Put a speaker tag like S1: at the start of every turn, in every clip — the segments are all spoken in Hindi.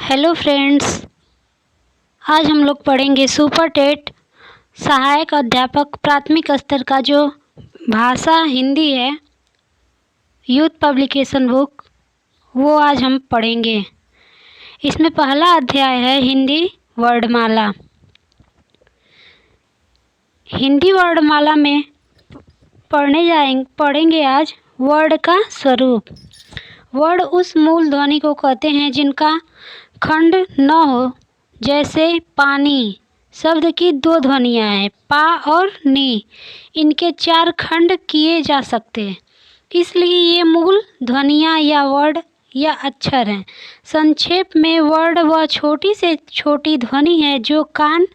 S1: हेलो फ्रेंड्स, आज हम लोग पढ़ेंगे सुपर टेट सहायक अध्यापक प्राथमिक स्तर का जो भाषा हिंदी है, यूथ पब्लिकेशन बुक, वो आज हम पढ़ेंगे। इसमें पहला अध्याय है हिंदी वर्णमाला। हिंदी वर्णमाला में पढ़ेंगे आज वर्ण का स्वरूप। वर्ण उस मूल ध्वनि को कहते हैं जिनका खंड न हो, जैसे पानी शब्द की दो ध्वनियाँ हैं, पा और नी। इनके चार खंड किए जा सकते हैं, इसलिए ये मूल ध्वनियाँ या वर्ण या अक्षर हैं। संक्षेप में वर्ण वह छोटी से छोटी ध्वनि है जो कान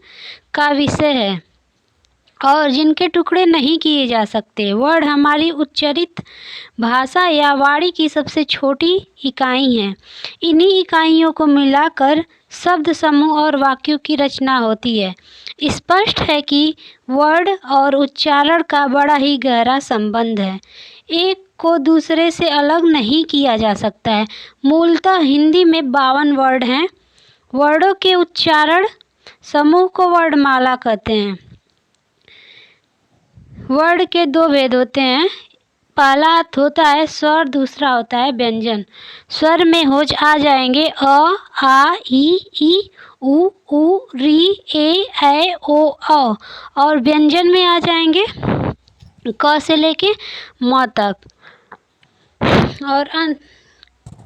S1: का विषय है और जिनके टुकड़े नहीं किए जा सकते। वर्ण हमारी उच्चरित भाषा या वाणी की सबसे छोटी इकाई हैं। इन्हीं इकाइयों को मिलाकर शब्द समूह और वाक्यों की रचना होती है। स्पष्ट है कि वर्ण और उच्चारण का बड़ा ही गहरा संबंध है। एक को दूसरे से अलग नहीं किया जा सकता है। मूलतः हिंदी में 52 वर्ण हैं। वर्णों के उच्चारण समूह को वर्णमाला कहते हैं। वर्ण के दो भेद होते हैं। पहला होता है स्वर, दूसरा होता है व्यंजन। स्वर में होज आ जाएंगे अ, आ, ई, उ, री, ए, ओ, औ। और व्यंजन में आ जाएंगे क से लेके म तक। और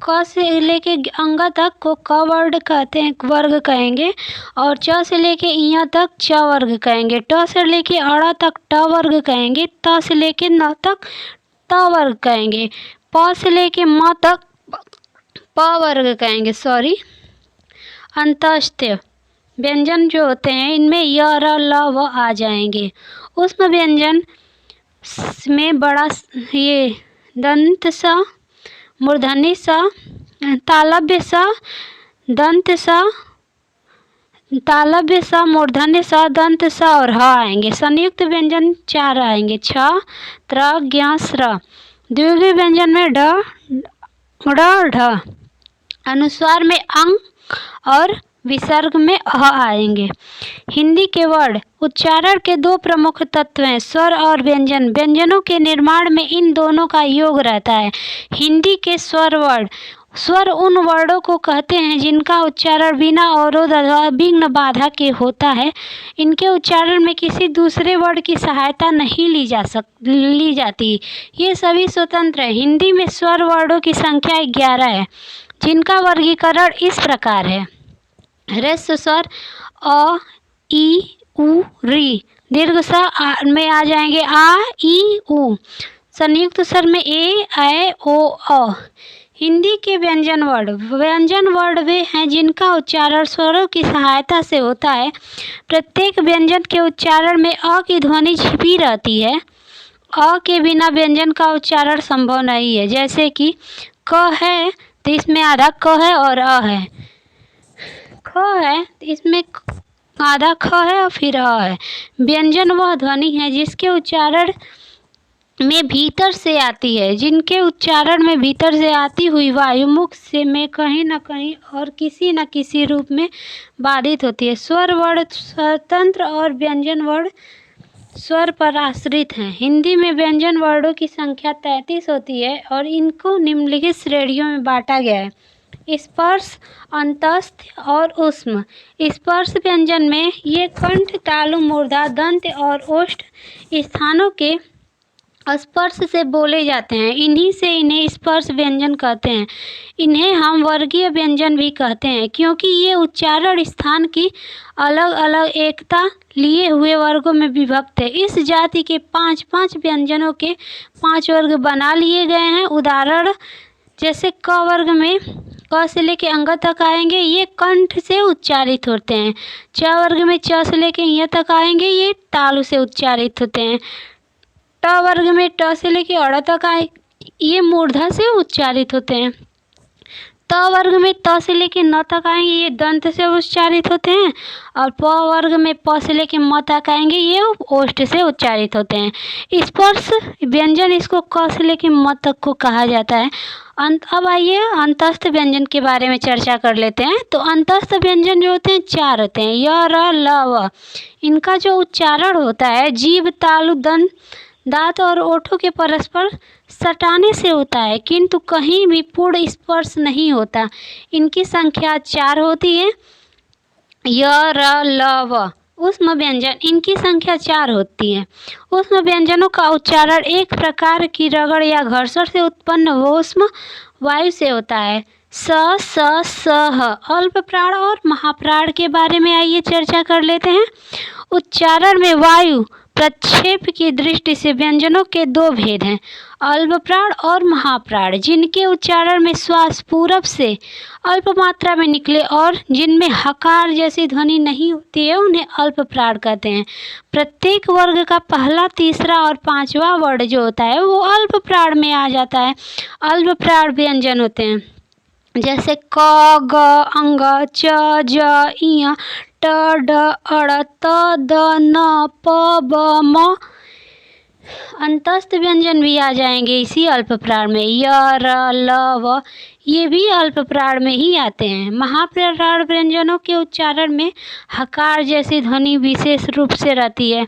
S1: क से लेके अंग तक को क वर्ग कहते हैं, वर्ग कहेंगे। और च से लेके इया तक च वर्ग कहेंगे। ट से लेके अड़ा तक ट वर्ग कहेंगे। त से लेके न तक त वर्ग कहेंगे। प से लेके म तक प वर्ग कहेंगे। अंतस्त्य व्यंजन जो होते हैं, इनमें य, र, ल, व आ जाएंगे। उसमें व्यंजन में बड़ा ये दंत स, मूर्धन्य स, तालव्य स, दंत स, तालव्य स, मूर्धन्य स, दंत स और ह आएंगे। संयुक्त व्यंजन 4 आएंगे, छ, त्र, ज्ञ, स्र। द्विगु व्यंजन में ढ, ड़, ढ। अनुस्वार में अंग और विसर्ग में अ आएंगे। हिंदी के वर्ण उच्चारण के दो प्रमुख तत्व हैं, स्वर और व्यंजन। व्यंजनों के निर्माण में इन दोनों का योग रहता है। हिंदी के स्वर वर्ण। स्वर उन वर्णों को कहते हैं जिनका उच्चारण बिना अवरोध अथवा विघ्न बाधा के होता है। इनके उच्चारण में किसी दूसरे वर्ण की सहायता नहीं ली जाती। ये सभी स्वतंत्र हैं। हिंदी में स्वर वर्णों की संख्या 11 है, जिनका वर्गीकरण इस प्रकार है। ह्रस्व स्वर अ, ई, उ, री। दीर्घ स्वर में आ जाएंगे आ, ई, उ। संयुक्त स्वर में ए, ऐ, ओ, औ। हिंदी के व्यंजन वर्ण। व्यंजन वर्ण वे हैं जिनका उच्चारण स्वरों की सहायता से होता है। प्रत्येक व्यंजन के उच्चारण में अ की ध्वनि छिपी रहती है। अ के बिना व्यंजन का उच्चारण संभव नहीं है। जैसे कि क है तो इसमें आधा क है और अ है। ख है तो इसमें आधा ख है और फिर अ है। व्यंजन वह ध्वनि है जिसके उच्चारण में भीतर से आती है, जिनके उच्चारण में भीतर से आती हुई वायु मुख से में कहीं न कहीं और किसी न किसी रूप में बाधित होती है। स्वर वर्ण स्वतंत्र और व्यंजन वर्ण स्वर पर आश्रित हैं। हिंदी में व्यंजन वर्णों की संख्या 33 होती है और इनको निम्नलिखित श्रेणियों में बांटा गया है। स्पर्श, अंतस्थ और ऊष्म। स्पर्श व्यंजन में ये कंठ, तालु, मूर्धा, दंत और ओष्ठ स्थानों के स्पर्श से बोले जाते हैं। इन्हीं से इन्हें स्पर्श व्यंजन कहते हैं। इन्हें हम वर्गीय व्यंजन भी कहते हैं, क्योंकि ये उच्चारण स्थान की अलग अलग एकता लिए हुए वर्गों में विभक्त है। इस जाति के 5 व्यंजनों के 5 वर्ग बना लिए गए हैं। उदाहरण जैसे क वर्ग में क से लेके अंग तक आएंगे, ये कंठ से उच्चारित होते हैं। च वर्ग में च से लेके य तक आएंगे, ये तालु से उच्चारित होते हैं। ट वर्ग में ट से लेके अड़ तक आए, ये मूर्धा से उच्चारित होते हैं। त वर्ग में त से लेके न तक आएंगे, ये दंत से उच्चारित होते हैं। और प वर्ग में प से लेके म तक आएंगे, ये ओष्ठ से उच्चारित होते हैं। स्पर्श व्यंजन इसको क से लेके म तक को कहा जाता है। अब आइए अंतस्थ व्यंजन के बारे में चर्चा कर लेते हैं। तो अंतस्थ व्यंजन जो होते हैं 4 होते हैं, य, र, ल, व। इनका जो उच्चारण होता है जीभ, तालु, दंत, दांत और ओठों के परस्पर सटाने से होता है, किंतु कहीं भी पूर्ण स्पर्श नहीं होता। इनकी संख्या 4 होती है, य, र, ल, व। ऊष्म व्यंजन इनकी संख्या 4 होती है। ऊष्म व्यंजनों का उच्चारण एक प्रकार की रगड़ या घर्षण से उत्पन्न ऊष्म वायु से होता है। स, स, स, ह। अल्प प्राण और महाप्राण के बारे में आइए चर्चा कर लेते हैं। उच्चारण में वायु प्रक्षेप की दृष्टि से व्यंजनों के 2 भेद हैं, अल्प प्राण और महाप्राण। जिनके उच्चारण में श्वास पूरब से अल्प मात्रा में निकले और जिनमें हकार जैसी ध्वनि नहीं होती है, उन्हें अल्प प्राण कहते हैं। प्रत्येक वर्ग का पहला, तीसरा और 5वां वर्ण जो होता है वो अल्प प्राण में आ जाता है। अल्प प्राण व्यंजन होते हैं जैसे क, ग, अंग, च, ज, इ, ट, ड, अड़, त, द, न, प, ब, म। अंतस्थ व्यंजन भी आ जाएंगे इसी अल्प प्राण में, य, र, ल, व। ये भी अल्प प्राण में ही आते हैं। महाप्राण व्यंजनों के उच्चारण में हकार जैसी ध्वनि विशेष रूप से रहती है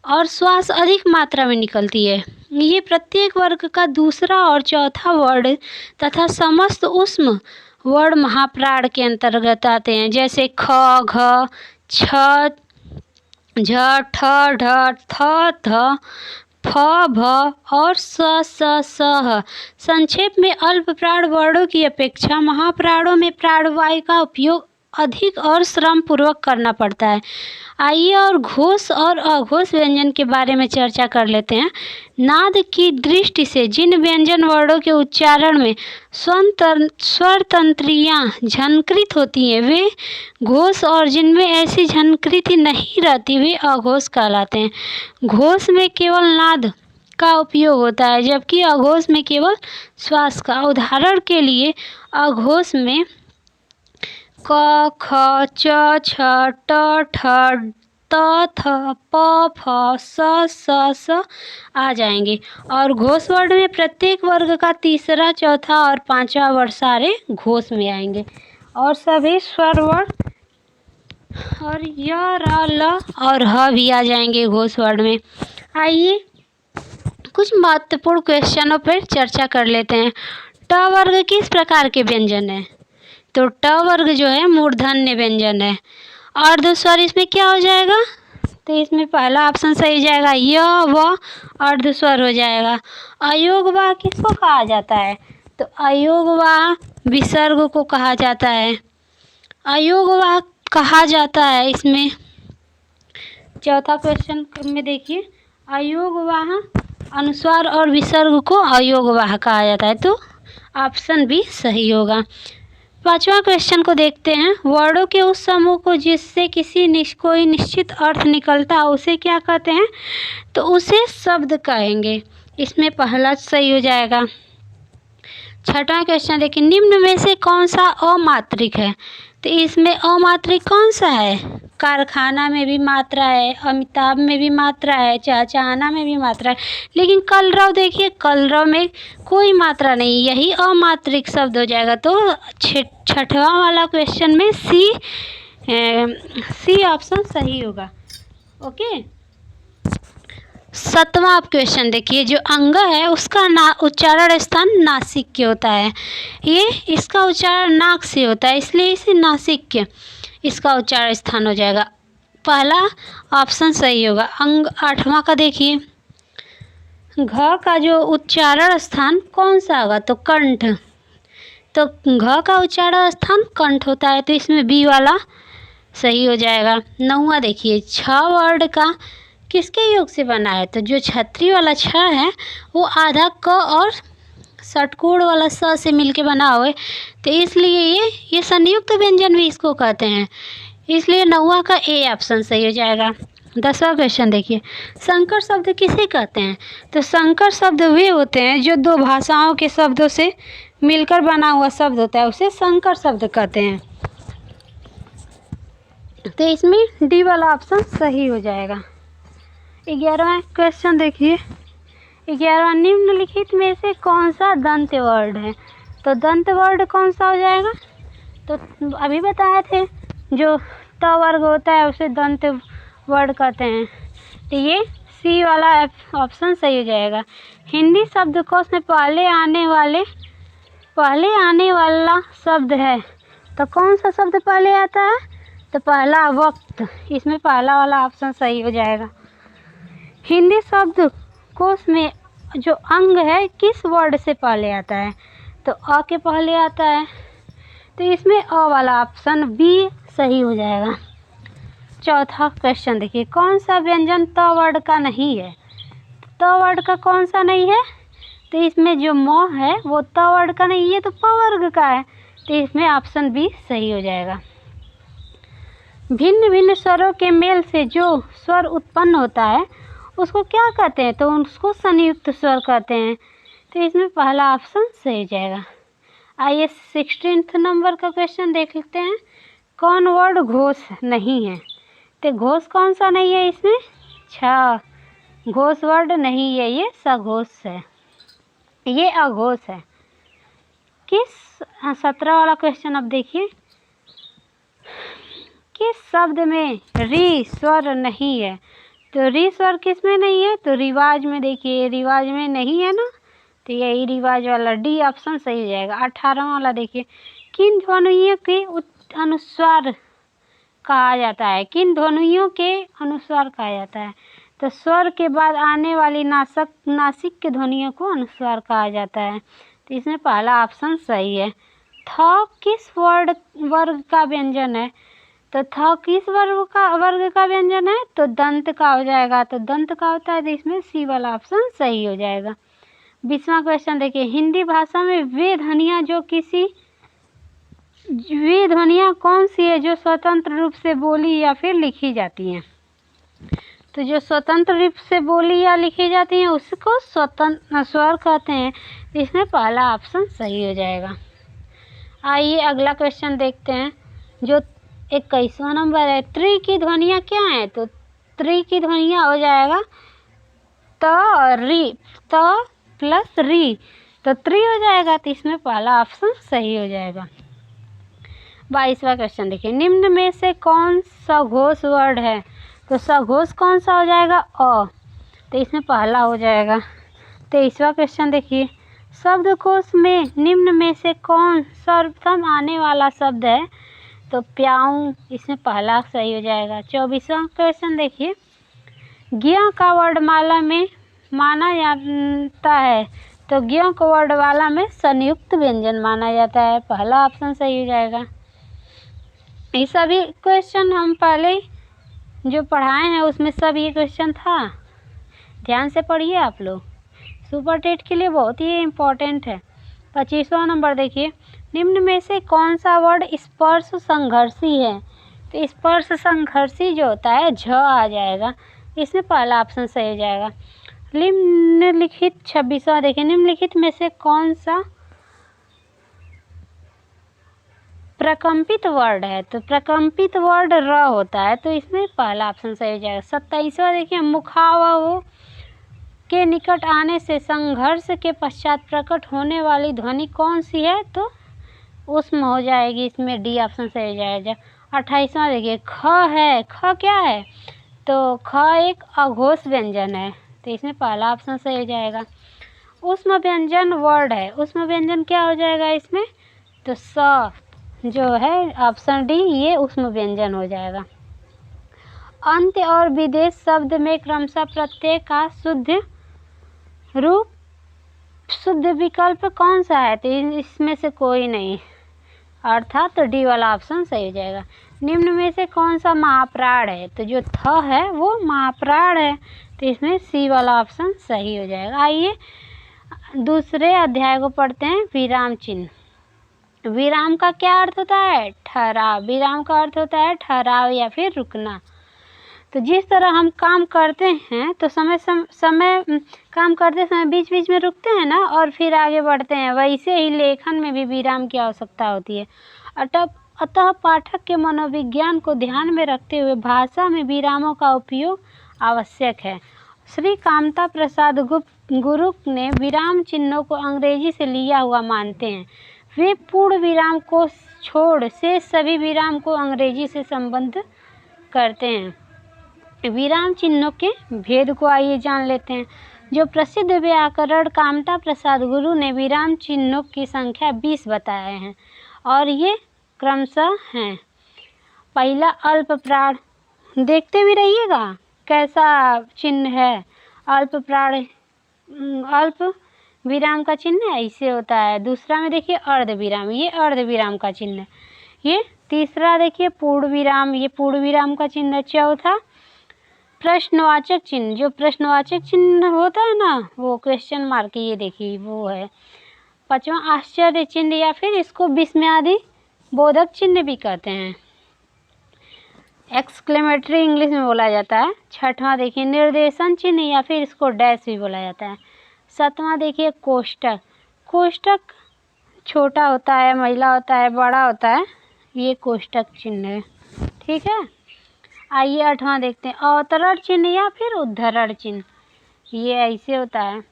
S1: और श्वास अधिक मात्रा में निकलती है। ये प्रत्येक वर्ग का दूसरा और चौथा वर्ण तथा समस्त ऊष्म वर्ण महाप्राण के अंतर्गत आते हैं, जैसे ख, घ, छ, झ, ठ, ढ, थ, थ, फ, भ और स, स, स, ह। संक्षेप में अल्प प्राण वर्णों की अपेक्षा महाप्राणों में प्राणवायु का उपयोग अधिक और श्रम पूर्वक करना पड़ता है। आइए और घोष और अघोष व्यंजन के बारे में चर्चा कर लेते हैं। नाद की दृष्टि से जिन व्यंजन वर्णों के उच्चारण में स्वर तंत्रियां झंकृत होती हैं वे घोष, और जिनमें ऐसी झंकृति नहीं रहती वे अघोष कहलाते हैं। घोष में केवल नाद का उपयोग होता है, जबकि अघोष में केवल श्वास का। उदाहरण के लिए अघोष में क, ख, च, छ, ट, ठ, त, थ, प, फ, स, स आ जाएंगे। और घोष वर्ण में प्रत्येक वर्ग का तीसरा, चौथा और 5वां वर्ण सारे घोष में आएंगे और सभी स्वर वर्ण और य, र, ल और ह भी आ जाएंगे घोष वर्ण में। आइए कुछ महत्वपूर्ण क्वेश्चनों पर चर्चा कर लेते हैं। ट वर्ग किस प्रकार के व्यंजन है? तो ट वर्ग जो है मूर्धन्य व्यंजन है। अर्धस्वर इसमें क्या हो जाएगा? तो इसमें पहला ऑप्शन सही हो जाएगा, य, व अर्धस्वर हो जाएगा। अयोगवाह किसको कहा जाता है? तो अयोगवाह विसर्ग को कहा जाता है। अयोगवाह कहा जाता है इसमें। चौथा क्वेश्चन में देखिए, अयोगवाह अनुस्वार और विसर्ग को अयोगवाह कहा जाता है, तो ऑप्शन बी सही होगा। 5वां क्वेश्चन को देखते हैं। वर्णों के उस समूह को जिससे कोई निश्चित अर्थ निकलता उसे क्या कहते हैं? तो उसे शब्द कहेंगे। इसमें पहला सही हो जाएगा। 6वां क्वेश्चन देखिए, निम्न में से कौन सा अमात्रिक है? तो इसमें अमात्रिक कौन सा है? कारखाना में भी मात्रा है, अमिताभ में भी मात्रा है, चाचाना में भी मात्रा है, लेकिन कलरव देखिए, कलरव में कोई मात्रा नहीं, यही अमात्रिक शब्द हो जाएगा। तो 6वां वाला क्वेश्चन में सी ऑप्शन सही होगा। ओके। 7वां आप क्वेश्चन देखिए, जो अंग है उसका उच्चारण स्थान नासिक होता है। ये इसका उच्चारण नाक से होता है, इसलिए इसे नासिक इसका उच्चारण स्थान हो जाएगा। पहला ऑप्शन सही होगा। अंग 8वां का देखिए, घ का जो उच्चारण स्थान कौन सा होगा? तो कंठ। तो घ का उच्चारण स्थान कंठ होता है, तो इसमें बी वाला सही हो जाएगा। 9वां देखिए, छ वर्ड का किसके योग से बना है? तो जो छतरी वाला छ है वो आधा क और षटकोण वाला स से मिलके बना हुआ है, तो इसलिए ये संयुक्त व्यंजन भी इसको कहते हैं, इसलिए 9वां का ए ऑप्शन सही हो जाएगा। 10वां क्वेश्चन देखिए, संकर शब्द किसे कहते हैं? तो संकर शब्द वे होते हैं जो 2 भाषाओं के शब्दों से मिलकर बना हुआ शब्द होता है उसे संकर शब्द कहते हैं। तो इसमें डी वाला ऑप्शन सही हो जाएगा। 11वां क्वेश्चन देखिए। 11वां, निम्नलिखित में से कौन सा दंत वर्ड है? तो दंत वर्ड कौन सा हो जाएगा? तो अभी बताए थे जो त वर्ग होता है उसे दंत वर्ड कहते हैं। तो ये सी वाला ऑप्शन सही हो जाएगा। हिंदी शब्दकोश में पहले आने वाला शब्द है, तो कौन सा शब्द पहले आता है? तो पहला वक्त, इसमें पहला वाला ऑप्शन सही हो जाएगा। हिंदी शब्दकोश में जो अंग है किस वर्ड से पहले आता है? तो अ के पहले आता है, तो इसमें अ वाला ऑप्शन बी सही हो जाएगा। चौथा क्वेश्चन देखिए, कौन सा व्यंजन त वर्ड का नहीं है? त वर्ड का कौन सा नहीं है? तो इसमें जो म है वो त वर्ड का नहीं है, तो प वर्ग का है, तो इसमें ऑप्शन बी सही हो जाएगा। भिन्न भिन्न स्वरों के मेल से जो स्वर उत्पन्न होता है उसको क्या कहते हैं? तो उसको संयुक्त स्वर कहते हैं, तो इसमें पहला ऑप्शन सही हो जाएगा। आइए 16 नंबर का क्वेश्चन देख लेते हैं। कौन वर्ड घोष नहीं है? तो घोष कौन सा नहीं है इसमें? छ घोष वर्ड नहीं है, ये सघोष है, ये अघोष है। किस 17 वाला क्वेश्चन अब देखिए, किस शब्द में री स्वर नहीं है? तो री स्वर किस में नहीं है? तो रिवाज में, देखिए रिवाज में नहीं है ना, तो यही रिवाज वाला डी ऑप्शन सही हो जाएगा। 18वां वाला देखिए, किन ध्वनियों के अनुस्वार कहा जाता है? किन ध्वनियों के अनुस्वार कहा जाता है? तो स्वर के बाद आने वाली नासिक के ध्वनियों को अनुस्वार कहा जाता है, तो इसमें पहला ऑप्शन सही है। थ किस वर्ग का व्यंजन है? तो थ किस वर्ग का व्यंजन है? तो दंत का हो जाएगा, तो दंत का होता है, तो इसमें सी वाला ऑप्शन सही हो जाएगा। 20वां क्वेश्चन देखिए, हिंदी भाषा में वे ध्वनियाँ कौन सी है जो स्वतंत्र रूप से बोली या फिर लिखी जाती हैं? तो जो स्वतंत्र रूप से बोली या लिखी जाती हैं उसको स्वतंत्र स्वर कहते हैं, इसमें पहला ऑप्शन सही हो जाएगा। आइए अगला क्वेश्चन देखते हैं, जो 21वां नंबर है। त्रि की ध्वनियाँ क्या हैं? तो त्रि की ध्वनियाँ हो जाएगा त री, त प्लस री, तो त्रि हो जाएगा, तो इसमें पहला ऑप्शन सही हो जाएगा। 22वां क्वेश्चन देखिए, निम्न में से कौन सा घोष वर्ड है? तो सघोष कौन सा हो जाएगा? अ, तो इसमें पहला हो जाएगा। 23वां क्वेश्चन देखिए, शब्दकोश में निम्न में से कौन सर्वप्रथम आने वाला शब्द है? तो प्याऊँ, इसमें पहला सही हो जाएगा। 24वां क्वेश्चन देखिए, ज्ञ का वर्णमाला में माना जाता है, तो ज्ञ को वर्णमाला में संयुक्त व्यंजन माना जाता है, पहला ऑप्शन सही हो जाएगा। ये सभी क्वेश्चन हम पहले जो पढ़ाए हैं उसमें सब ये क्वेश्चन था, ध्यान से पढ़िए आप लोग, सुपर टेट के लिए बहुत ही इम्पोर्टेंट है। 25वां नंबर देखिए, निम्न में से कौन सा वर्ड स्पर्श संघर्षी है? तो स्पर्श संघर्षी जो होता है झ आ जाएगा, इसमें पहला ऑप्शन सही हो जाएगा। निम्नलिखित 26वां देखिए, निम्नलिखित में से कौन सा प्रकंपित वर्ड है? तो प्रकंपित वर्ड र होता है, तो इसमें पहला ऑप्शन सही हो जाएगा। 27वां देखिए, मुखावहों के निकट आने से संघर्ष के पश्चात प्रकट होने वाली ध्वनि कौन सी है? तो उष्म हो जाएगी, इसमें डी ऑप्शन सही हो जाएगा। 28वां देखिए, ख है, ख क्या है? तो ख एक अघोष व्यंजन है, तो इसमें पहला ऑप्शन सही हो जाएगा। उष्म व्यंजन वर्ड है, उष्म व्यंजन क्या हो जाएगा इसमें? तो स जो है ऑप्शन डी, ये उष्म व्यंजन हो जाएगा। अंत्य और विदेश शब्द में क्रमशः प्रत्यय का शुद्ध विकल्प कौन सा है? तो इसमें से कोई नहीं, अर्थात तो डी वाला ऑप्शन सही हो जाएगा। निम्न में से कौन सा महाप्राण है? तो जो थ है वो महाप्राण है, तो इसमें सी वाला ऑप्शन सही हो जाएगा। आइए दूसरे अध्याय को पढ़ते हैं, विराम चिन्ह। विराम का क्या अर्थ होता है? ठहराव। विराम का अर्थ होता है ठहराव या फिर रुकना। तो जिस तरह हम काम करते हैं तो समय काम करते समय बीच बीच में रुकते हैं ना और फिर आगे बढ़ते हैं, वैसे ही लेखन में भी विराम की आवश्यकता होती है। अतः पाठक के मनोविज्ञान को ध्यान में रखते हुए भाषा में विरामों का उपयोग आवश्यक है। श्री कामता प्रसाद गुरु ने विराम चिन्हों को अंग्रेजी से लिया हुआ मानते हैं। वे पूर्ण विराम को छोड़ से सभी विराम को अंग्रेजी से संबद्ध करते हैं। विराम चिन्हों के भेद को आइए जान लेते हैं। जो प्रसिद्ध व्याकरण कामता प्रसाद गुरु ने विराम चिन्हों की संख्या 20 बताए हैं और ये क्रमशः हैं। पहला अल्प प्राण, देखते भी रहिएगा कैसा चिन्ह है। अल्प प्राण अल्प विराम का चिन्ह ऐसे होता है। दूसरा में देखिए अर्ध विराम, ये अर्ध विराम का चिन्ह है। ये तीसरा देखिए पूर्ण विराम, ये पूर्ण विराम का चिन्ह है। चौथा प्रश्नवाचक चिन्ह, जो प्रश्नवाचक चिन्ह होता है ना वो क्वेश्चन मार्क, ये देखिए वो है। पांचवा आश्चर्य चिन्ह या फिर इसको विस्मयादि बोधक चिन्ह भी कहते हैं, एक्सक्लेमेटरी इंग्लिश में बोला जाता है। छठवां देखिए निर्देशन चिन्ह या फिर इसको डैश भी बोला जाता है। सातवां देखिए कोष्टक, कोष्टक छोटा होता है, महिला होता है, बड़ा होता है, ये कोष्टक चिन्ह है। ठीक है, आइए आठवां देखते हैं अवतरण चिन्ह या फिर उद्धरण चिन्ह, ये ऐसे होता है।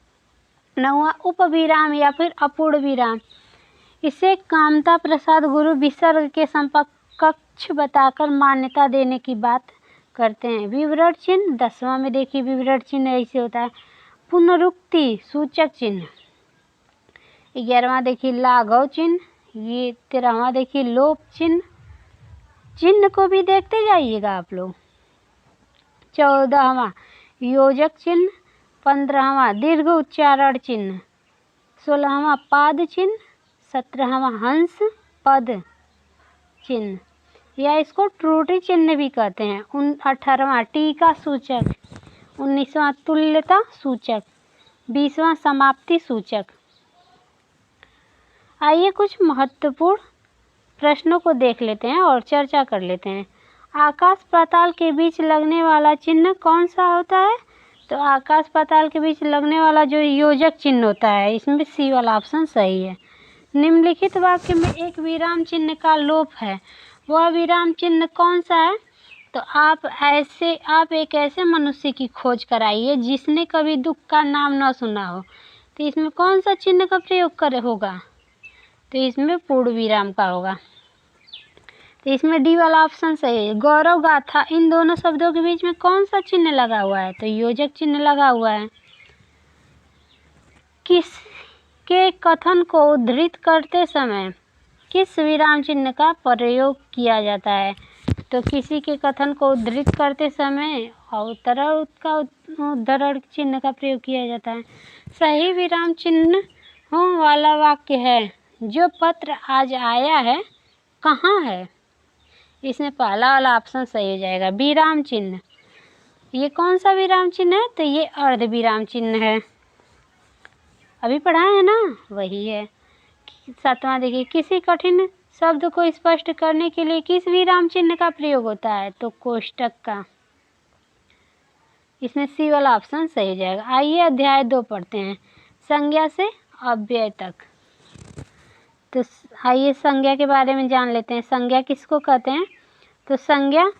S1: नौवां उपविराम या फिर अपूर्ण विराम, इसे कामता प्रसाद गुरु विसर्ग के समकक्ष बताकर मान्यता देने की बात करते हैं। विवरण चिन्ह 10वां में देखिए विवरण चिन्ह ऐसे होता है। पुनरुक्ति सूचक चिन्ह 11वां देखिए लाघव चिन्ह, ये 13वां देखिए लोप चिन्ह, चिन्ह को भी देखते जाइएगा आप लोग। 14वां योजक चिन्ह, 15वां दीर्घ उच्चारण चिन्ह, 16वां पाद चिन्ह, 17वां हंस पद चिन्ह या इसको त्रुटि चिन्ह भी कहते हैं। 18वां टीका सूचक, 19वां तुल्यता सूचक, 20वां समाप्ति सूचक। आइए कुछ महत्वपूर्ण प्रश्नों को देख लेते हैं और चर्चा कर लेते हैं। आकाश पाताल के बीच लगने वाला चिन्ह कौन सा होता है? तो आकाश पाताल के बीच लगने वाला जो योजक चिन्ह होता है, इसमें सी वाला ऑप्शन सही है। निम्नलिखित वाक्य में एक विराम चिन्ह का लोप है, वह विराम चिन्ह कौन सा है? तो आप एक ऐसे मनुष्य की खोज कराइए जिसने कभी दुख का नाम न सुना हो। तो इसमें कौन सा चिन्ह का प्रयोग होगा? तो इसमें पूर्ण विराम का होगा। तो इसमें डी वाला ऑप्शन सही है। गौरव गाथा, इन दोनों शब्दों के बीच में कौन सा चिन्ह लगा हुआ है? तो योजक चिन्ह लगा हुआ है। किसके कथन को उद्धृत करते समय किस विराम चिन्ह का प्रयोग किया जाता है? तो किसी के कथन को उद्धृत करते समय अवतरण का उद्धरण चिन्ह का प्रयोग किया जाता है। सही विराम चिन्हों वाला वाक्य है, जो पत्र आज आया है कहाँ है? इसमें पहला वाला ऑप्शन सही हो जाएगा। विराम चिन्ह, ये कौन सा विराम चिन्ह है? तो ये अर्ध विराम चिन्ह है, अभी पढ़ा है ना, वही है। 7वां देखिए किसी कठिन शब्द को स्पष्ट करने के लिए किस विराम चिन्ह का प्रयोग होता है? तो कोष्टक का। इसमें सी वाला ऑप्शन सही हो जाएगा। आइए अध्याय 2 पढ़ते हैं, संज्ञा से अव्यय तक। तो आइए संज्ञा के बारे में जान लेते हैं। संज्ञा किसको कहते हैं? तो संज्ञा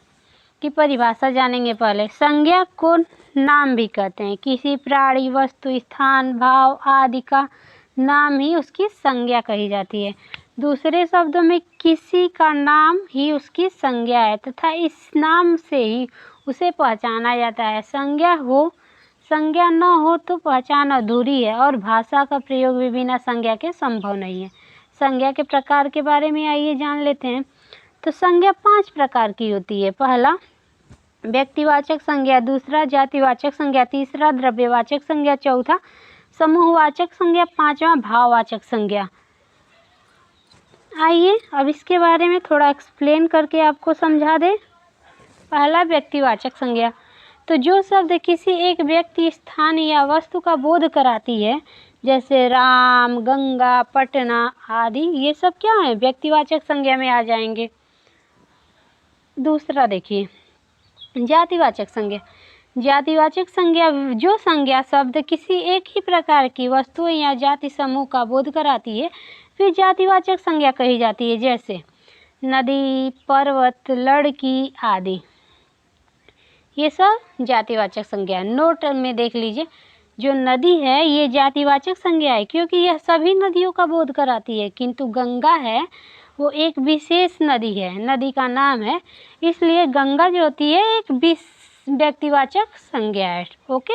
S1: की परिभाषा जानेंगे पहले। संज्ञा को नाम भी कहते हैं। किसी प्राणी, वस्तु, स्थान, भाव आदि का नाम ही उसकी संज्ञा कही जाती है। दूसरे शब्दों में किसी का नाम ही उसकी संज्ञा है तथा इस नाम से ही उसे पहचाना जाता है। संज्ञा न हो तो पहचान अधूरी है और भाषा का प्रयोग भी बिना संज्ञा के संभव नहीं है। संज्ञा के प्रकार के बारे में आइए जान लेते हैं। तो संज्ञा 5 प्रकार की होती है। पहला व्यक्तिवाचक संज्ञा, दूसरा जातिवाचक संज्ञा, तीसरा द्रव्यवाचक संज्ञा, चौथा समूहवाचक संज्ञा, 5वां भाववाचक संज्ञा। आइए अब इसके बारे में थोड़ा एक्सप्लेन करके आपको समझा दे। पहला व्यक्तिवाचक संज्ञा, तो जो शब्द किसी एक व्यक्ति, स्थान या वस्तु का बोध कराती है, जैसे राम, गंगा, पटना आदि, ये सब क्या है? व्यक्तिवाचक संज्ञा में आ जाएंगे। दूसरा देखिए जातिवाचक संज्ञा। जातिवाचक संज्ञा जो संज्ञा शब्द किसी एक ही प्रकार की वस्तु या जाति समूह का बोध कराती है फिर जातिवाचक संज्ञा कही जाती है। जैसे नदी, पर्वत, लड़की आदि, ये सब जातिवाचक संज्ञा है। नोट में देख लीजिए, जो नदी है ये जातिवाचक संज्ञा है क्योंकि यह सभी नदियों का बोध कराती है, किंतु गंगा है वो एक विशेष नदी है, नदी का नाम है, इसलिए गंगा जो होती है एक व्यक्तिवाचक संज्ञा है। ओके,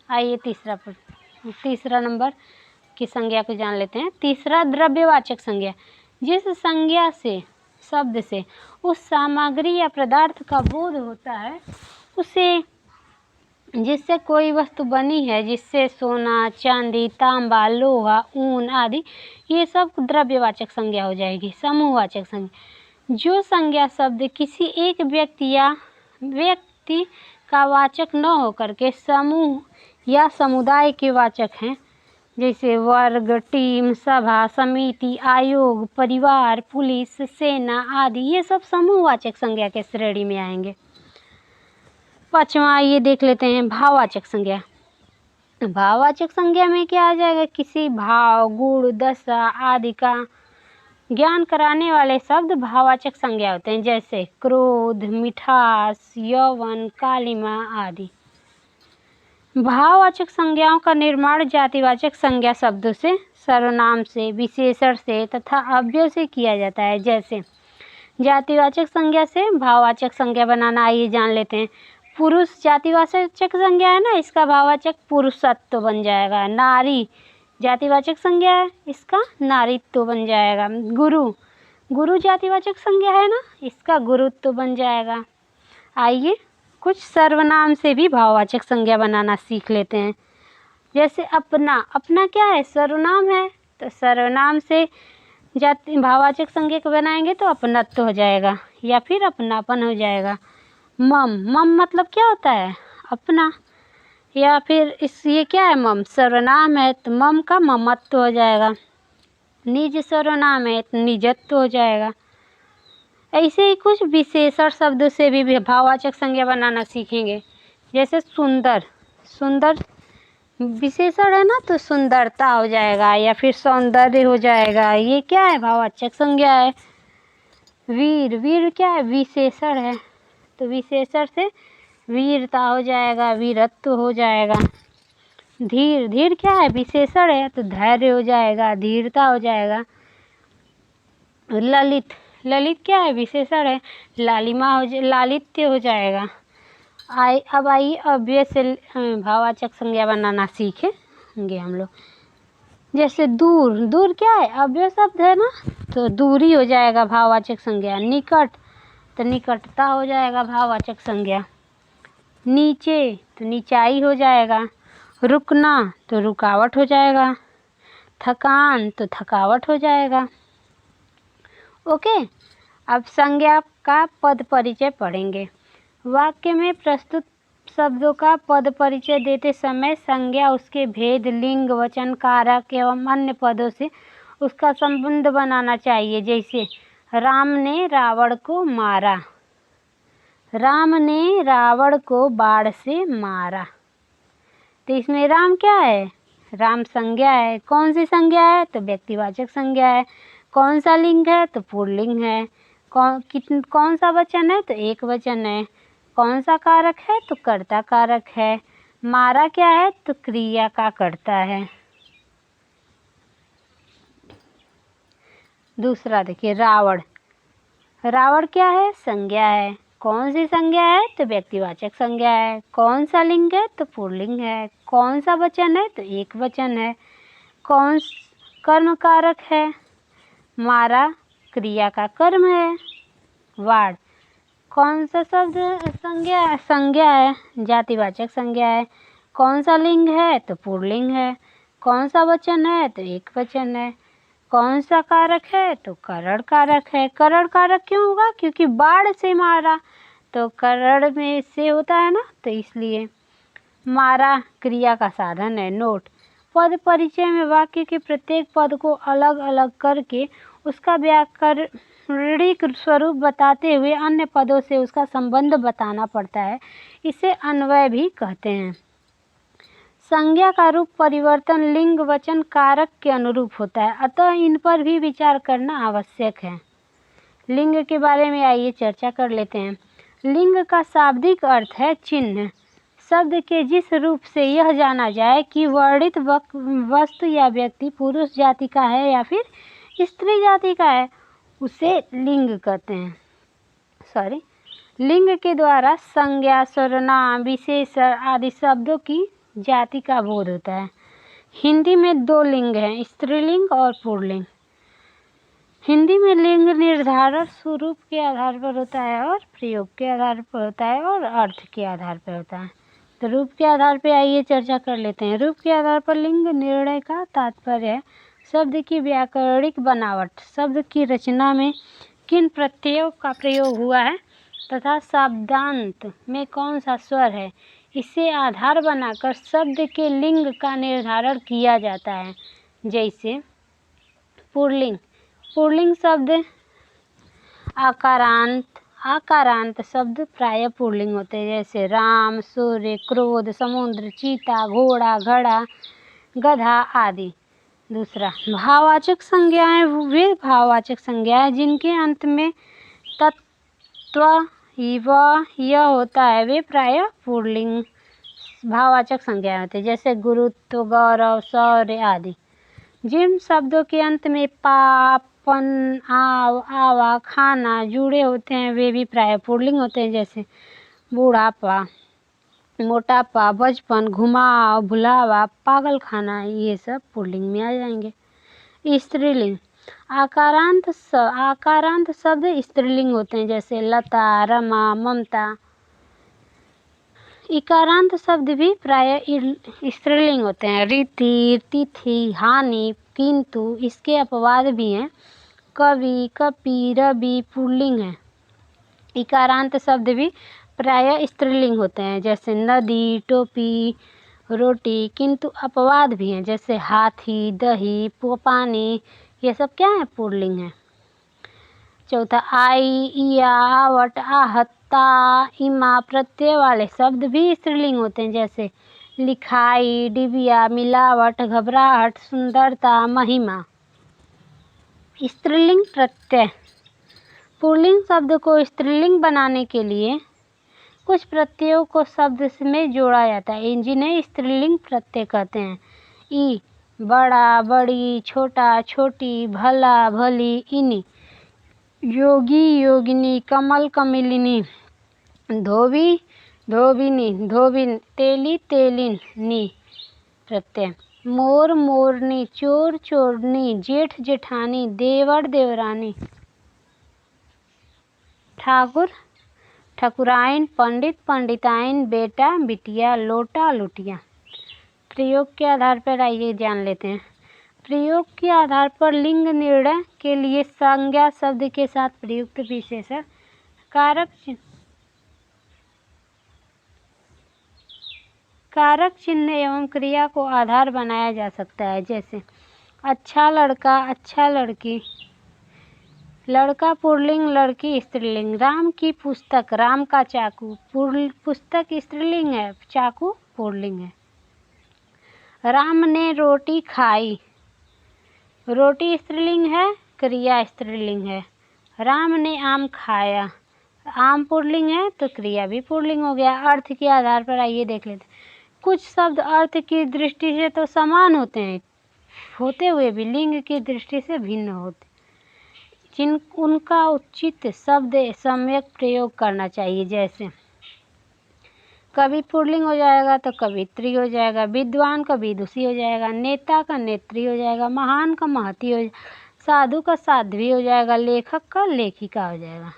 S1: आइए तीसरा नंबर की संज्ञा को जान लेते हैं। तीसरा, द्रव्यवाचक संज्ञा। जिस संज्ञा से शब्द से उस सामग्री या पदार्थ का बोध होता है उसे, जिससे कोई वस्तु बनी है, जिससे सोना, चांदी, तांबा, लोहा, ऊन आदि, ये सब द्रव्यवाचक संज्ञा हो जाएगी। समूहवाचक संज्ञा। जो संज्ञा शब्द किसी एक व्यक्ति का वाचक न होकर के समूह या समुदाय के वाचक हैं, जैसे वर्ग, टीम, सभा, समिति, आयोग, परिवार, पुलिस, सेना आदि, ये सब समूहवाचक संज्ञा के श्रेणी में आएंगे। पांचवा ये देख लेते हैं, भाववाचक संज्ञा। भाववाचक संज्ञा में क्या आ जाएगा? किसी भाव, गुण, दशा आदि का ज्ञान कराने वाले शब्द भाववाचक संज्ञा होते हैं, जैसे क्रोध, मिठास, यौवन, कालिमा आदि। भाववाचक संज्ञाओं का निर्माण जातिवाचक संज्ञा शब्दों से, सर्वनाम से, विशेषण से तथा अव्यय से किया जाता है। जैसे जातिवाचक संज्ञा से भाववाचक संज्ञा बनाना, आइए जान लेते हैं। पुरुष जातिवाचक संज्ञा है ना, इसका भाववाचक पुरुषत्व बन जाएगा। नारी जातिवाचक संज्ञा है, इसका नारीत्व बन जाएगा। गुरु जातिवाचक संज्ञा है ना, इसका गुरुत्व बन जाएगा। आइए कुछ सर्वनाम से भी भाववाचक संज्ञा बनाना सीख लेते हैं। जैसे अपना क्या है? सर्वनाम है, तो सर्वनाम से भाववाचक संज्ञा को बनाएंगे तो अपनत्व हो जाएगा या फिर अपनापन हो जाएगा। मम मतलब क्या होता है? अपना, या फिर ये क्या है? मम सर्वनाम है तो मम का ममत्व हो जाएगा। निज सर्वनाम है तो निजत्व हो जाएगा। ऐसे ही कुछ विशेषण शब्द से भी भाववाचक संज्ञा बनाना सीखेंगे। जैसे सुंदर विशेषण है ना, तो सुंदरता हो जाएगा या फिर सौंदर्य हो जाएगा। ये क्या है? भाववाचक संज्ञा है। वीर क्या है? विशेषण है, तो विशेषण से वीरता हो जाएगा, वीरत्व हो जाएगा। धीर क्या है? विशेषण है, तो धैर्य हो जाएगा, धीरता हो जाएगा। ललित क्या है? विशेषण है, लालित्य हो जाएगा। अब आइए अव्यय से भाववाचक संज्ञा बनाना सीखेंगे हम लोग। जैसे दूर क्या है? अव्यय शब्द है ना, तो दूरी हो जाएगा भाववाचक संज्ञा। निकट तो निकटता हो जाएगा भाववाचक संज्ञा। नीचे तो नीचाई हो जाएगा। रुकना तो रुकावट हो जाएगा। थकान तो थकावट हो जाएगा। ओके, अब संज्ञा का पद परिचय पढ़ेंगे। वाक्य में प्रस्तुत शब्दों का पद परिचय देते समय संज्ञा उसके भेद, लिंग, वचन, कारक एवं अन्य पदों से उसका संबंध बनाना चाहिए। जैसे राम ने रावण को मारा, राम ने रावण को बाण से मारा, तो इसमें राम क्या है? राम संज्ञा है। कौन सी संज्ञा है? तो व्यक्तिवाचक संज्ञा है। कौन सा लिंग है? तो पुल्लिंग है। कौन सा वचन है? तो एक वचन है। कौन सा कारक है? तो कर्ता कारक है। मारा क्या है? तो क्रिया का कर्ता है। दूसरा देखिए, रावण क्या है? संज्ञा है। कौन सी संज्ञा है? तो व्यक्तिवाचक संज्ञा है। कौन सा लिंग है? तो पुल्लिंग है। कौन सा वचन है? तो एक वचन है। कौन कर्म कारक है? मारा क्रिया का कर्म है। वाड़ कौन सा शब्द? संज्ञा है, जातिवाचक संज्ञा है। कौन सा लिंग है? तो पुल्लिंग है। कौन सा वचन है? तो एक वचन है। कौन सा कारक है? तो करण कारक है। करण कारक क्यों होगा? क्योंकि बाढ़ से मारा, तो करण में से होता है ना, तो इसलिए। मारा क्रिया का साधन है। नोट, पद परिचय में वाक्य के प्रत्येक पद को अलग अलग करके उसका ऋणिक स्वरूप बताते हुए अन्य पदों से उसका संबंध बताना पड़ता है। इसे अन्वय भी कहते हैं। संज्ञा का रूप परिवर्तन लिंग वचन कारक के अनुरूप होता है, अतः इन पर भी विचार करना आवश्यक है। लिंग के बारे में आइए चर्चा कर लेते हैं। लिंग का शाब्दिक अर्थ है चिन्ह। शब्द के जिस रूप से यह जाना जाए कि वर्णित वस्तु या व्यक्ति पुरुष जाति का है या फिर स्त्री जाति का है, उसे लिंग कहते हैं। लिंग के द्वारा संज्ञा, सर्वनाम, विशेषण आदि शब्दों की जाति का बोध होता है। हिंदी में 2 लिंग हैं, स्त्रीलिंग और पुल्लिंग। हिंदी में लिंग निर्धारण स्वरूप के आधार पर होता है और प्रयोग के आधार पर होता है और अर्थ के आधार पर होता है। तो रूप के आधार पर आइए चर्चा कर लेते हैं। रूप के आधार पर लिंग निर्णय का तात्पर्य है शब्द की व्याकरणिक बनावट, शब्द की रचना में किन प्रत्ययों का प्रयोग हुआ है तथा शब्दांत में कौन सा स्वर है, इसे आधार बनाकर शब्द के लिंग का निर्धारण किया जाता है। जैसे पुल्लिंग, पुल्लिंग शब्द आकारांत शब्द प्राय पुल्लिंग होते हैं, जैसे राम, सूर्य, क्रोध, समुद्र, चीता, घोड़ा, घड़ा, गधा आदि। दूसरा, भाववाचक संज्ञाएं वे भाववाचक संज्ञाएं जिनके अंत में तत्व व यह होता है, वे प्राय पुल्लिंग भाववाचक संज्ञाएं होते हैं, जैसे गुरुत्व, गौरव, शौर्य आदि। जिन शब्दों के अंत में पाप, पन, आवा, खाना जुड़े होते हैं, वे भी प्राय पुल्लिंग होते हैं, जैसे बूढ़ापा, मोटापा, बचपन, घुमाव, भुलावा, पागल खाना, ये सब पुल्लिंग में आ जाएंगे। स्त्रीलिंग, आकारांत शब्द स्त्रीलिंग होते हैं, जैसे लता, रमा, ममता। इकारांत शब्द भी प्राय स्त्रीलिंग होते हैं, रीति, तिथि, हानि, किंतु। इसके अपवाद भी हैं, कवि, कपि, रवि पुल्लिंग है। इकारांत शब्द भी प्राय स्त्रीलिंग होते हैं, जैसे नदी, टोपी, रोटी, किंतु अपवाद भी हैं, जैसे हाथी, दही, पानी, ये सब क्या है, पुल्लिंग है। चौथा, आई, इया, आवट, आहत, ता, इमा प्रत्यय वाले शब्द भी स्त्रीलिंग होते हैं, जैसे लिखाई, डिबिया, मिलावट, घबराहट, सुंदरता, महिमा। स्त्रीलिंग प्रत्यय, पुल्लिंग शब्द को स्त्रीलिंग बनाने के लिए कुछ प्रत्ययों को शब्द में जोड़ा जाता है, जिन्हें स्त्रीलिंग प्रत्यय कहते हैं। ई, बड़ा, बड़ी, छोटा, छोटी, भला, भली, इनी, योगी, योगिनी, कमल, कमलिनी, धोबी, धोबिनी, धोबिन, तेली, तेलिनी प्रत्यय। मोर, मोरनी, चोर, चोरनी, जेठ, जेठानी, देवर, देवरानी, ठाकुर, ठकुराइन, पंडित, पंडिताइन, बेटा, बिटिया, लोटा, लुटिया। प्रयोग के आधार पर आइए जान लेते हैं। प्रयोग के आधार पर लिंग निर्णय के लिए संज्ञा शब्द के साथ प्रयुक्त विशेषण कारक चिन्ह एवं क्रिया को आधार बनाया जा सकता है, जैसे अच्छा लड़का, अच्छा लड़की, लड़का पुल्लिंग, लड़की स्त्रीलिंग। राम की पुस्तक, राम का चाकू, पुस्तक स्त्रीलिंग है, चाकू पुल्लिंग है। राम ने रोटी खाई, रोटी स्त्रीलिंग है, क्रिया स्त्रीलिंग है। राम ने आम खाया, आम पुल्लिंग है तो क्रिया भी पुल्लिंग हो गया। अर्थ के आधार पर आइए देख लेते हैं। कुछ शब्द अर्थ की दृष्टि से तो समान होते हैं, होते हुए भी लिंग की दृष्टि से भिन्न होते, उनका उचित शब्द सम्यक प्रयोग करना चाहिए। जैसे कवि पुल्लिंग हो जाएगा तो कवित्री हो जाएगा, विद्वान का विदुषी हो जाएगा, नेता का नेत्री हो जाएगा, महान का महती हो जाएगा, साधु का साध्वी हो जाएगा, लेखक का लेखिका हो जाएगा।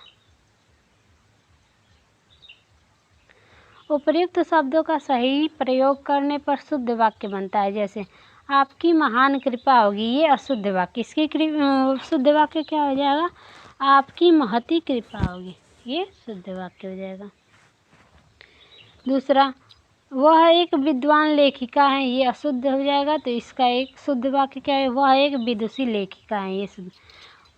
S1: उपर्युक्त शब्दों का सही प्रयोग करने पर शुद्ध वाक्य बनता है। जैसे आपकी महान कृपा होगी, ये अशुद्ध वाक्य। इसकी शुद्ध वाक्य क्या हो जाएगा, आपकी महती कृपा होगी, ये शुद्ध वाक्य हो जाएगा। दूसरा, वह एक विद्वान लेखिका है, ये अशुद्ध हो जाएगा, तो इसका एक शुद्ध वाक्य क्या है, वह एक विदुषी लेखिका है, ये शुद्ध।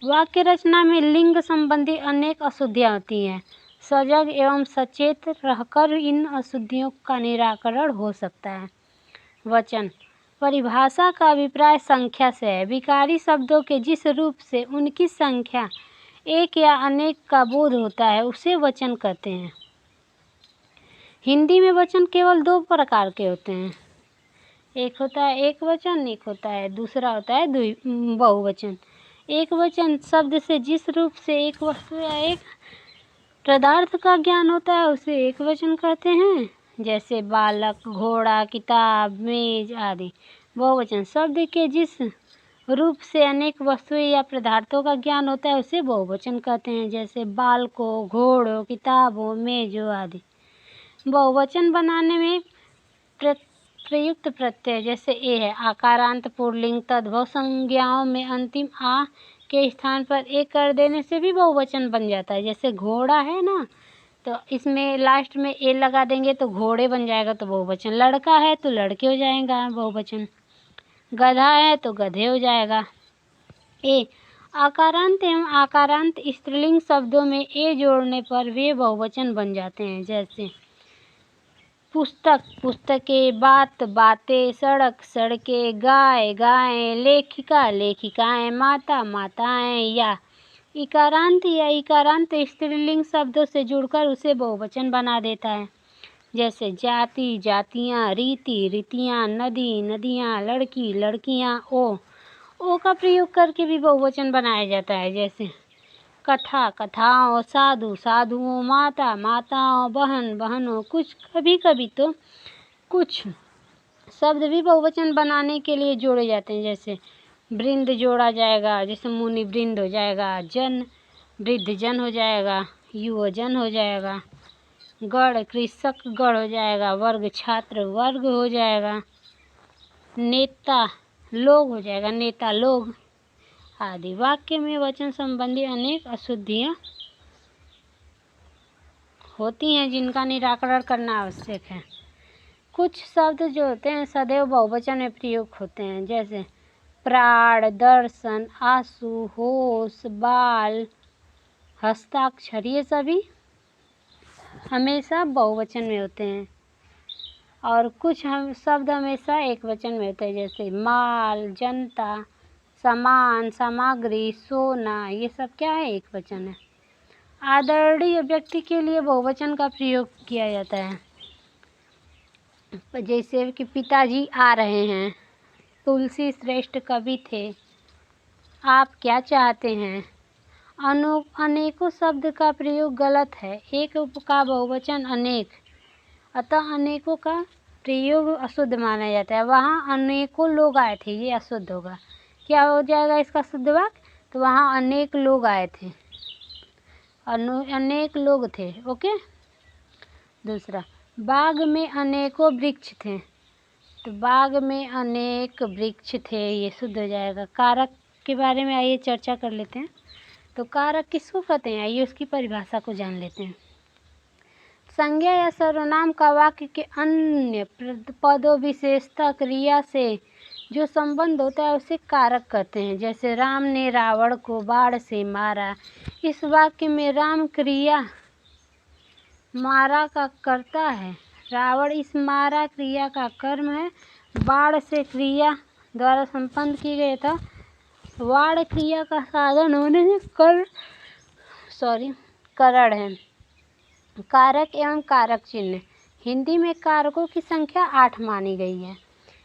S1: वाक्य रचना में लिंग संबंधी अनेक अशुद्धियाँ होती हैं। सजग एवं सचेत रहकर इन अशुद्धियों का निराकरण हो सकता है। वचन परिभाषा का अभिप्राय संख्या से है। विकारी शब्दों के जिस रूप से उनकी संख्या एक या अनेक का बोध होता है उसे वचन कहते हैं। हिंदी में वचन केवल दो प्रकार के होते हैं। एक होता है एक वचन, एक होता है दूसरा होता है बहुवचन। एक वचन शब्द से जिस रूप से एक वस्तु या एक पदार्थ का ज्ञान होता है उसे एक वचन कहते हैं, जैसे बालक, घोड़ा, किताब, मेज आदि। बहुवचन शब्द के जिस रूप से अनेक वस्तुएं या पदार्थों का ज्ञान होता है उसे बहुवचन कहते हैं, जैसे बालकों, घोड़ों, किताबों, मेजों आदि। बहुवचन बनाने में प्रयुक्त प्रत्यय जैसे ए है, आकारांत पुल्लिंग तद्भव संज्ञाओं में अंतिम आ के स्थान पर ए कर देने से भी बहुवचन बन जाता है। जैसे घोड़ा है ना, तो इसमें लास्ट में ए लगा देंगे तो घोड़े बन जाएगा तो बहुवचन। लड़का है तो लड़के हो जाएगा बहुवचन। गधा है तो गधे हो जाएगा। ए आकारांत एवं आकारांत स्त्रीलिंग शब्दों में ए जोड़ने पर वे बहुवचन बन जाते हैं, जैसे पुस्तक, पुस्तकें, बात, बातें, सड़क, सड़कें, गाय, गायें, लेखिका, लेखिकाएं, माता, माताएं। या इकारांत स्त्रीलिंग शब्दों से जुड़कर उसे बहुवचन बना देता है, जैसे जाति, जातियाँ, रीति, रीतियाँ, नदी, नदियाँ, लड़की, लड़कियाँ। ओ का प्रयोग करके भी बहुवचन बनाया जाता है, जैसे कथा, कथाओं, साधु, साधुओं, माता, माताओं, बहन, बहनों। कभी कभी तो कुछ शब्द भी बहुवचन बनाने के लिए जोड़े जाते हैं, जैसे वृंद जोड़ा जाएगा, जैसे मुनि वृंद हो जाएगा, जन वृद्ध जन हो जाएगा, युवजन हो जाएगा, गण कृषक गण हो जाएगा, वर्ग छात्र वर्ग हो जाएगा, नेता लोग हो जाएगा, नेता लोग आदि। वाक्य में वचन संबंधी अनेक अशुद्धियाँ होती हैं जिनका निराकरण करना आवश्यक है। कुछ शब्द जो होते हैं सदैव बहुवचन में प्रयुक्त होते हैं, जैसे प्राण, दर्शन, आंसू, होश, बाल, हस्ताक्षर। ये सभी हमेशा बहुवचन में होते हैं। और कुछ शब्द हमेशा एक वचन में होते हैं, जैसे माल, जनता, सामान, सामग्री, सोना। ये सब क्या है? एक वचन है। आदरणीय व्यक्ति के लिए बहुवचन का प्रयोग किया जाता है, जैसे कि पिताजी आ रहे हैं, तुलसी श्रेष्ठ कवि थे, आप क्या चाहते हैं। अनेकों शब्द का प्रयोग गलत है। एक का बहुवचन अनेक, अतः अनेकों का प्रयोग अशुद्ध माना जाता है। वहाँ अनेकों लोग आए थे, ये अशुद्ध होगा। क्या हो जाएगा इसका शुद्ध वाक्य? तो वहाँ अनेक लोग आए थे, अनेक लोग थे। ओके। दूसरा, बाग में अनेकों वृक्ष थे, तो बाग में अनेक वृक्ष थे, ये शुद्ध हो जाएगा। कारक के बारे में आइए चर्चा कर लेते हैं। तो कारक किसको कहते हैं, आइए उसकी परिभाषा को जान लेते हैं। संज्ञा या सर्वनाम का वाक्य के अन्य पदों, विशेषता, क्रिया से जो संबंध होता है उसे कारक कहते हैं। जैसे राम ने रावण को बाण से मारा। इस वाक्य में राम क्रिया मारा का कर्ता है, रावण इस मारा क्रिया का कर्म है, बाण से क्रिया द्वारा संपन्न की गई था, वाण क्रिया का साधन होने से करण है। कारक एवं कारक चिन्ह। हिंदी में कारकों की संख्या 8 मानी गई है।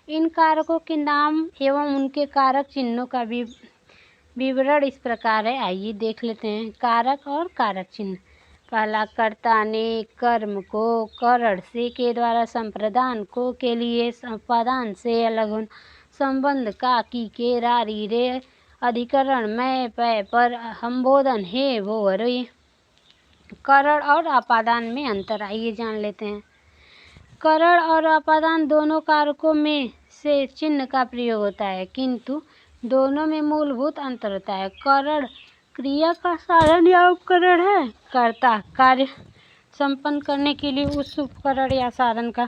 S1: इन कारकों के नाम एवं उनके कारक चिन्हों का विवरण इस प्रकार है, आइए देख लेते हैं। कारक और कारक चिन्ह। पहला, कर्ता ने कर्म को करण से के द्वारा संप्रदान को के लिए संपादान से अलग होना, संबंध का की के रारी रे अधिकरण मैं पै पर संबोधन हे वो रे। करण और अपादान में अंतर, आइए जान लेते हैं। करण और अपादान दोनों कारकों में से चिन्ह का प्रयोग होता है, किंतु दोनों में मूलभूत अंतर होता है। करण क्रिया का साधन या उपकरण है। कर्ता कार्य संपन्न करने के लिए उस उपकरण या साधन का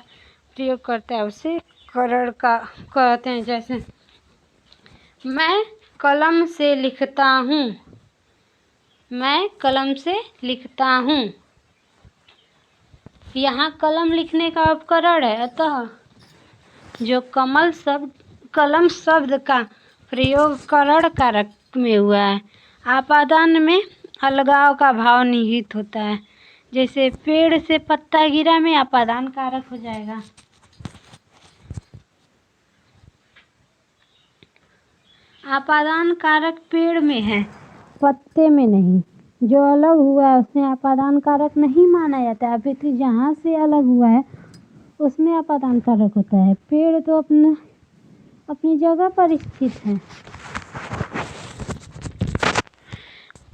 S1: प्रयोग करता है, उसे करण का कहते हैं। जैसे मैं कलम से लिखता हूँ, मैं कलम से लिखता हूँ। यहाँ कलम लिखने का उपकरण है, अतः जो कलम शब्द का प्रयोग करण कारक में हुआ है। आपादान में अलगाव का भाव निहित होता है। जैसे पेड़ से पत्ता गिरा में आपादान कारक हो जाएगा। आपादान कारक पेड़ में है, पत्ते में नहीं। जो अलग हुआ है उसमें आपादान कारक नहीं माना जाता है, अपितु जहाँ से अलग हुआ है उसमें आपादान कारक होता है। पेड़ तो अपनी जगह पर स्थित है,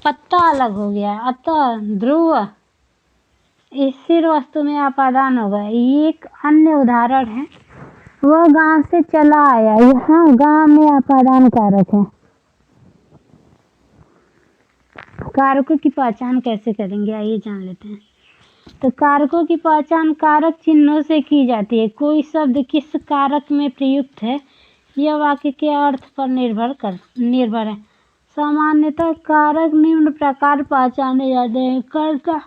S1: पत्ता अलग हो गया, अतः ध्रुव स्थिर वस्तु में आपादान होगा। ये एक अन्य उदाहरण है। वह गांव से चला आया, यहाँ गांव में आपादान कारक है। कारकों की पहचान कैसे करेंगे, आइए जान लेते हैं। तो कारकों की पहचान कारक चिन्हों से की जाती है। कोई शब्द किस कारक में प्रयुक्त है यह वाक्य के अर्थ पर निर्भर है। सामान्यतः कारक निम्न प्रकार पहचाने जाते हैं। कर्ता,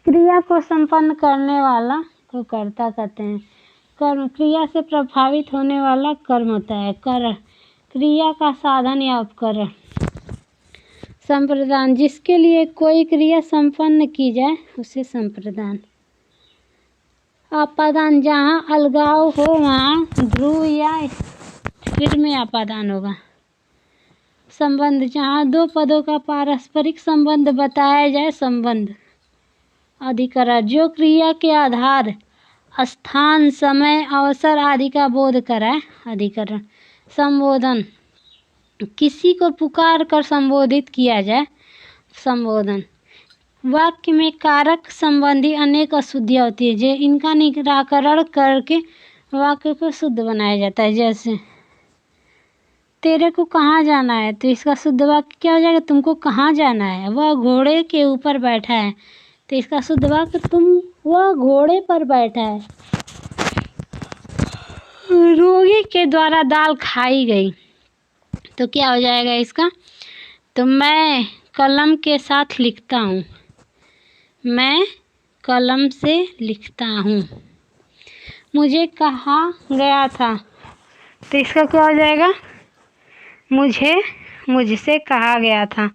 S1: क्रिया को संपन्न करने वाला को कर्ता कहते हैं। कर्म, क्रिया से प्रभावित होने वाला कर्म होता है। कारण, क्रिया का साधन या उपकरण। संप्रदान, जिसके लिए कोई क्रिया संपन्न की जाए उसे संप्रदान। आपादान, जहाँ अलगाव हो वहाँ ध्रुव या स्थिर में आपादान होगा। संबंध, जहाँ दो पदों का पारस्परिक संबंध बताया जाए, संबंध। अधिकरण, जो क्रिया के आधार, स्थान, समय, अवसर आदि का बोध कराए, अधिकरण। संबोधन, किसी को पुकार कर संबोधित किया जाए, संबोधन। वाक्य में कारक संबंधी अनेक अशुद्धियाँ होती है, जो इनका निराकरण करके वाक्य को शुद्ध बनाया जाता है। जैसे तेरे को कहाँ जाना है, तो इसका शुद्ध वाक्य क्या हो जाएगा, तुमको कहाँ जाना है। वह घोड़े के ऊपर बैठा है, तो इसका शुद्ध वाक्य वह घोड़े पर बैठा है। रोगी के द्वारा दाल खाई गई, तो क्या हो जाएगा इसका, तो मैं कलम के साथ लिखता हूँ। मैं कलम से लिखता हूँ। मुझे कहा गया था, तो इसका क्या हो जाएगा, मुझसे कहा गया था।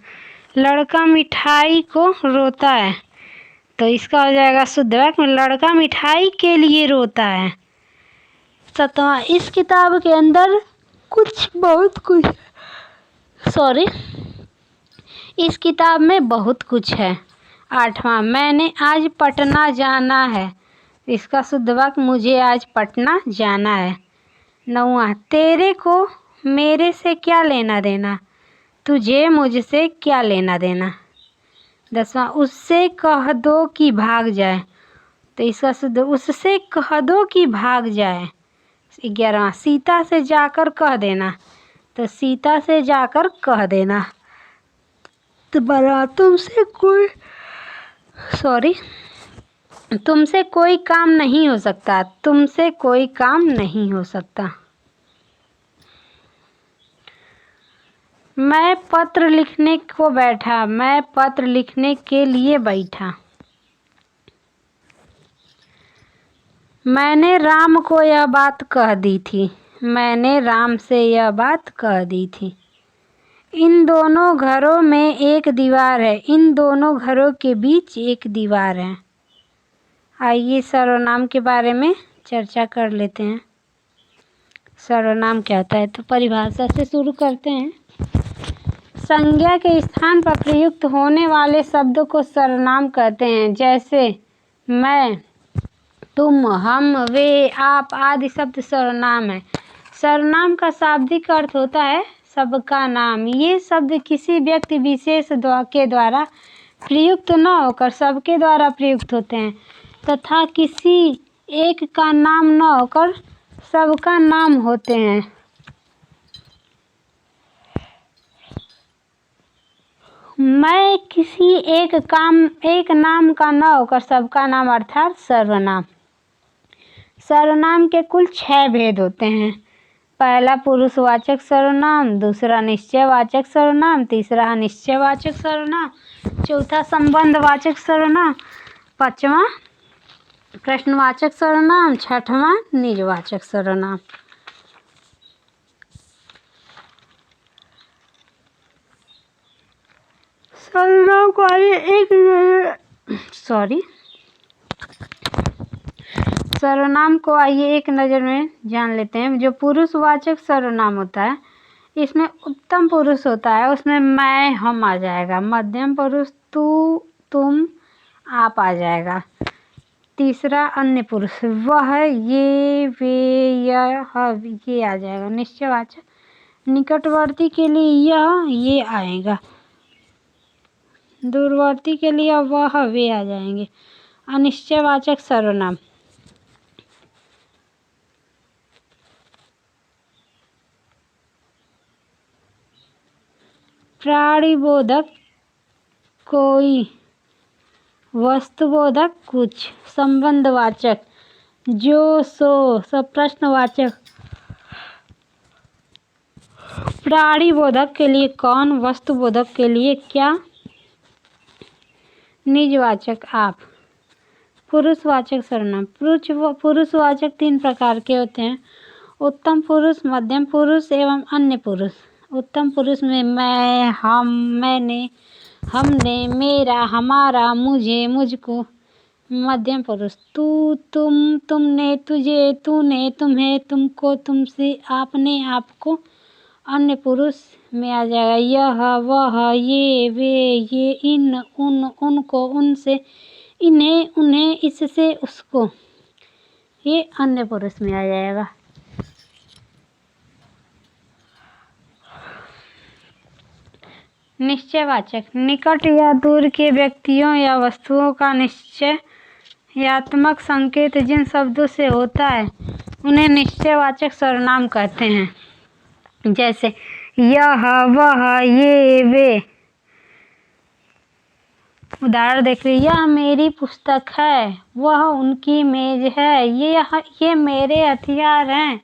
S1: लड़का मिठाई को रोता है, तो इसका हो जाएगा शुद्ध वाक्य, लड़का मिठाई के लिए रोता है। सतवां, इस किताब के अंदर इस किताब में बहुत कुछ है। आठवां, मैंने आज पटना जाना है, इसका शुद्ध वाक्य मुझे आज पटना जाना है। नौवां, तेरे को मेरे से क्या लेना देना, तुझे मुझसे क्या लेना देना। 10वां, उससे कह दो कि भाग जाए, तो इसका शुद्ध उससे कह दो कि भाग जाए। 11वां, सीता से जाकर कह देना, तो सीता से जाकर कह देना। तो बड़ा तुमसे कोई काम नहीं हो सकता, तुमसे कोई काम नहीं हो सकता। मैं पत्र लिखने को बैठा, मैं पत्र लिखने के लिए बैठा। मैंने राम को यह बात कह दी थी, मैंने राम से यह बात कह दी थी। इन दोनों घरों में एक दीवार है, इन दोनों घरों के बीच एक दीवार है। आइए सर्वनाम के बारे में चर्चा कर लेते हैं। सर्वनाम क्या होता है, तो परिभाषा से शुरू करते हैं। संज्ञा के स्थान पर प्रयुक्त होने वाले शब्दों को सर्वनाम कहते हैं। जैसे मैं, तुम, हम, वे, आप आदि शब्द सर्वनाम है। सर्वनाम का शाब्दिक अर्थ होता है सबका नाम। ये शब्द किसी व्यक्ति विशेष के द्वारा प्रयुक्त न होकर सबके द्वारा प्रयुक्त होते हैं तथा किसी एक का नाम न होकर सबका नाम होते हैं। मैं किसी एक नाम का न होकर सबका नाम अर्थात सर्वनाम। सर्वनाम के कुल 6 भेद होते हैं। पहला पुरुषवाचक सर्वनाम, दूसरा निश्चयवाचक सर्वनाम, तीसरा अनिश्चयवाचक सर्वनाम, चौथा संबंधवाचक सर्वनाम, पांचवा प्रश्नवाचक सर्वनाम, छठवां निजवाचक सर्वनाम। सर्वनाम को आइए एक नज़र में जान लेते हैं। जो पुरुषवाचक सर्वनाम होता है इसमें उत्तम पुरुष होता है, उसमें मैं हम आ जाएगा। मध्यम पुरुष तू तुम आप आ जाएगा। तीसरा अन्य पुरुष वह ये वे यह ये आ जाएगा। निश्चयवाचक निकटवर्ती के लिए यह ये आएगा। दूरवर्ती के लिए वह वे आ जाएंगे। अनिश्चयवाचक सर्वनाम प्राणिबोधक कोई, वस्तुबोधक कुछ, संबंधवाचक जो सो, सब प्रश्नवाचक प्राणिबोधक के लिए कौन, वस्तुबोधक के लिए क्या, निजवाचक आप। पुरुषवाचक सर्वनाम पुरुषवाचक 3 प्रकार के होते हैं, उत्तम पुरुष, मध्यम पुरुष एवं अन्य पुरुष। उत्तम पुरुष में मैं, हम, मैंने, हमने, मेरा, हमारा, मुझे, मुझको। मध्यम पुरुष तू, तुम, तुमने, तुझे, तूने, तुम्हें, तुमको, तुमसे, आपने, आपको। अन्य पुरुष में आ जाएगा यह, वह, ये, वे, ये, इन, उन, उनको, उनसे, इन्हें, उन्हें, इससे, उसको। ये अन्य पुरुष में आ जाएगा। निश्चयवाचक निकट या दूर के व्यक्तियों या वस्तुओं का निश्चयात्मक संकेत जिन शब्दों से होता है उन्हें निश्चयवाचक सर्वनाम कहते हैं। जैसे यह, वह, ये, वे। उदाहरण देख लीजिए, यह मेरी पुस्तक है, वह उनकी मेज है, ये मेरे हथियार हैं,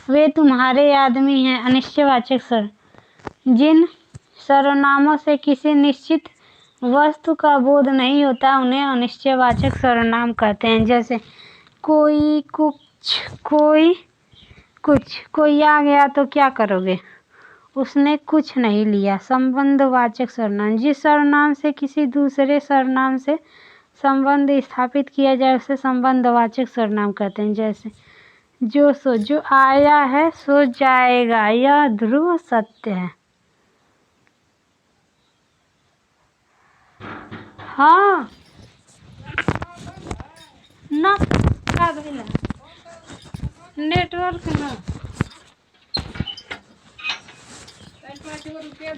S1: वे तुम्हारे आदमी हैं। अनिश्चयवाचक जिन सर्वनामों से किसी निश्चित वस्तु का बोध नहीं होता उन्हें अनिश्चयवाचक सर्वनाम कहते हैं। जैसे कोई, कुछ, कोई आ गया तो क्या करोगे, उसने कुछ नहीं लिया। संबंधवाचक सर्वनाम जिस सर्वनाम से किसी दूसरे सर्वनाम से संबंध स्थापित किया जाए उसे संबंधवाचक सर्वनाम कहते हैं। जैसे जो आया है सो जाएगा, यह ध्रुव सत्य है। हाँ ना नेटवर्क ना रुपया